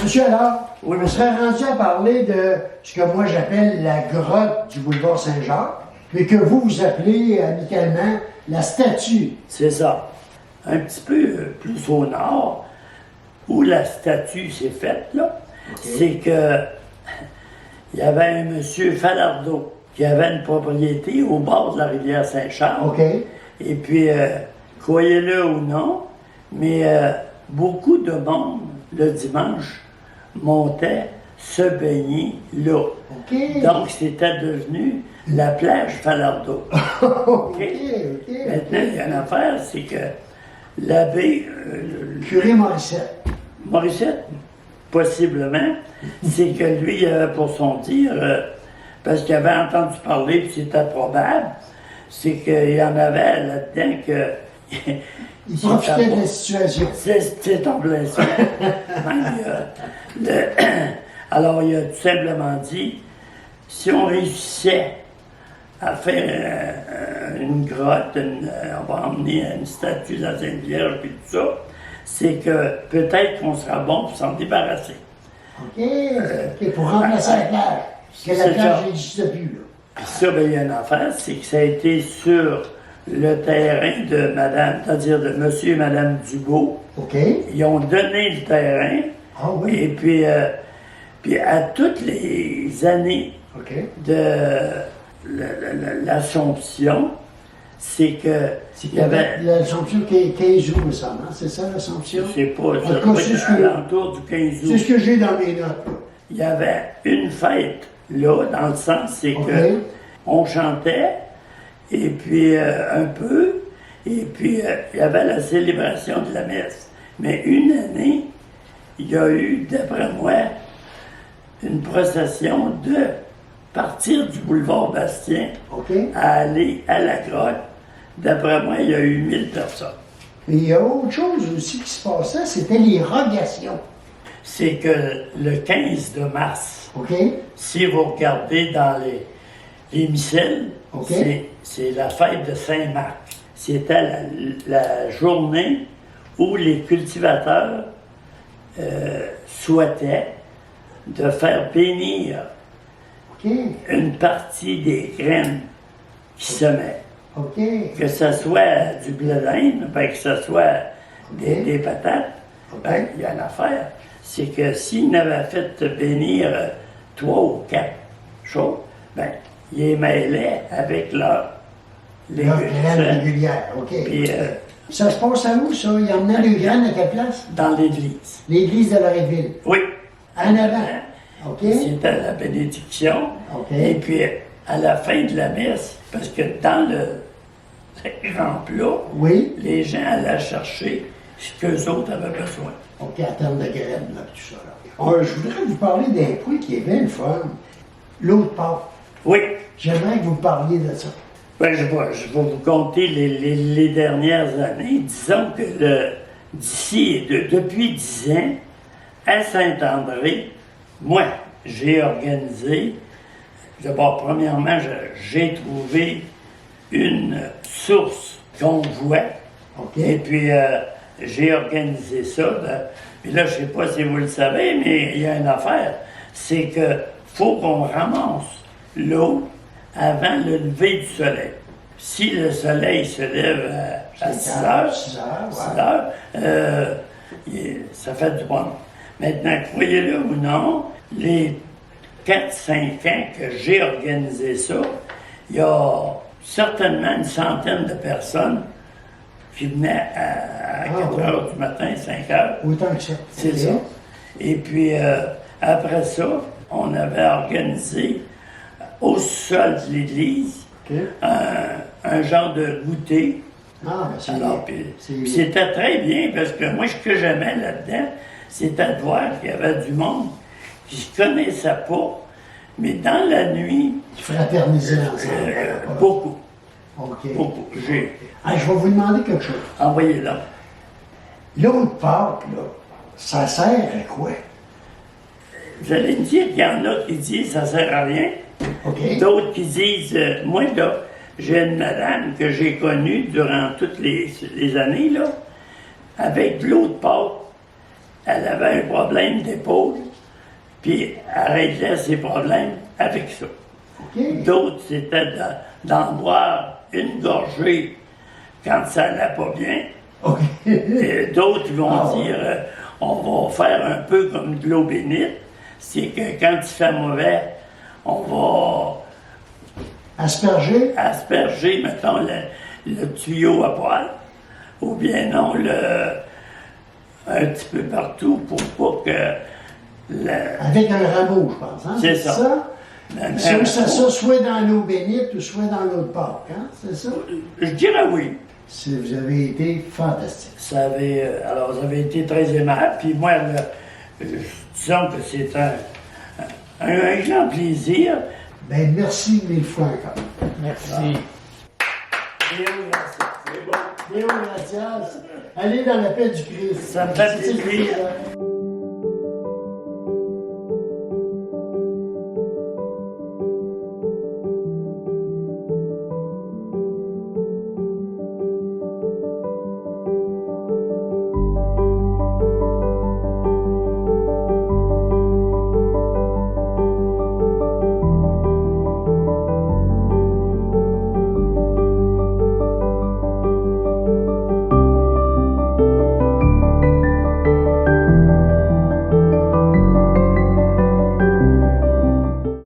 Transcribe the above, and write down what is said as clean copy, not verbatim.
Monsieur Allard, on serait rendu à parler de ce que moi j'appelle la grotte du boulevard Saint-Jacques, mais que vous appelez amicalement la statue. C'est ça. Un petit peu plus au nord, où la statue s'est faite, là, c'est que il y avait un monsieur Falardeau qui avait une propriété au bord de la rivière Saint-Charles. OK. Et puis, croyez-le ou non, mais beaucoup de monde, le dimanche, montait se baigner là. OK. Donc, c'était devenu la plage Falardeau. OK. Maintenant, il y a une affaire, c'est que l'abbé... Curé Morissette. Morissette, possiblement, c'est que lui, il avait pour son dire, parce qu'il avait entendu parler, puis c'était probable, c'est qu'il y en avait là-dedans que... Il profitait de la situation. C'est en plein ça. Alors, il a tout simplement dit, si on réussissait à faire une grotte, on va emmener une statue de la Sainte Vierge, puis tout ça, c'est que peut-être qu'on sera bon pour s'en débarrasser. OK. Pour remplacer la plage. Parce que la plage n'existe plus, là. Puis ça, bien, il y a une affaire, c'est que ça a été sur le terrain de madame, c'est-à-dire de monsieur et madame Dubois. OK. Ils ont donné le terrain. Ah oui. Et puis, à toutes les années OK. de l'Assomption, c'est que il y avait... L'Assomption 15 août, me semble, hein? C'est ça, l'Assomption? Je sais pas, En ça tout cas, doit c'est être ce que- à l'entour du 15 août. C'est ce que j'ai dans mes notes, là. Il y avait une fête, là, dans le sens, c'est OK. que on chantait, et puis un peu, et puis il y avait la célébration de la messe. Mais une année, il y a eu, d'après moi, une procession de partir du boulevard Bastien OK. à aller à la grotte. D'après moi, il y a eu 1000 personnes. Mais il y a autre chose aussi qui se passait, c'était les rogations. C'est que le 15 de mars, OK? si vous regardez dans les missels, OK. c'est la fête de Saint-Marc. C'était la journée où les cultivateurs souhaitaient de faire bénir OK. une partie des graines qui semaient. OK. Que ce soit du blé d'Inde, ben, que ce soit des patates, OK. ben, il y a une affaire. C'est que s'ils n'avaient fait bénir 3 ou 4 choses, ben, ils les mêlaient avec leur Leurs graines régulières, OK. Puis, Ça se passe à où, ça? Ils emmenaient les graines à quelle place? dans l'église. L'église de Loretteville. Oui. En avant. OK. C'était la bénédiction. OK. Et puis, à la fin de la messe, parce que dans le grand plat, Oui. les gens allaient chercher ce qu'eux autres avaient besoin. OK, à terme de graines, là, tout ça. Là. Je voudrais vous parler d'un point qui est bien le fun. L'autre part. Oui. J'aimerais que vous parliez de ça. Ben, je vais vous compter les dernières années. Disons que d'ici, depuis 10 ans, à Saint-André, moi, j'ai organisé, d'abord, premièrement, j'ai trouvé une source qu'on voit. OK. Et puis, j'ai organisé ça. Puis là, je ne sais pas si vous le savez, mais il y a une affaire. C'est que faut qu'on ramasse l'eau avant le lever du soleil. Si le soleil se lève à 6 heures, 6 heures, ça fait du bon. Maintenant, croyez-le ou non, les 4-5 ans que j'ai organisé ça, il y a certainement une centaine de personnes qui venaient à 4 heures du matin, 5 heures. Autant que ça. C'est ça. Et puis, après ça, on avait organisé au sol de l'église un genre de goûter. Ah, ben c'est Alors, bien. puis c'était très bien parce que moi, ce que j'aimais là-dedans, c'était de voir qu'il y avait du monde qui ne se connaissait pas, mais dans la nuit, Fraterniser ensemble. beaucoup. OK. Beaucoup. J'ai Ah, je vais vous demander quelque chose. envoyé là. L'autre Pâques, là, ça sert à quoi? Vous allez me dire qu'il y en a qui disent ça sert à rien. OK. D'autres qui disent, moi là, j'ai une madame que j'ai connue durant toutes les années, là, avec de l'eau de Pâques. elle avait un problème d'épaule, puis elle réglait ses problèmes avec ça. OK. D'autres, c'était d'en boire une gorgée quand ça n'allait pas bien. OK. Et d'autres vont Ah ouais. dire, on va faire un peu comme de l'eau bénite. C'est que quand il fait mauvais, on va Asperger? asperger, mettons, le tuyau à poil, ou bien non, un petit peu partout pour pas que Avec un rameau, je pense. Hein? C'est ça. Ça, ça, soit dans l'eau bénite ou soit dans l'eau de Pâques. Hein? C'est ça? Je dirais oui. Vous avez été fantastique. Ça avait été très aimable. Puis moi, disons que c'est un grand plaisir. Ben, merci mille fois encore. Merci. C'est bon. Léo Gratias, allez dans la paix du Christ. Ça me fait C'est le plaisir. Christ, hein?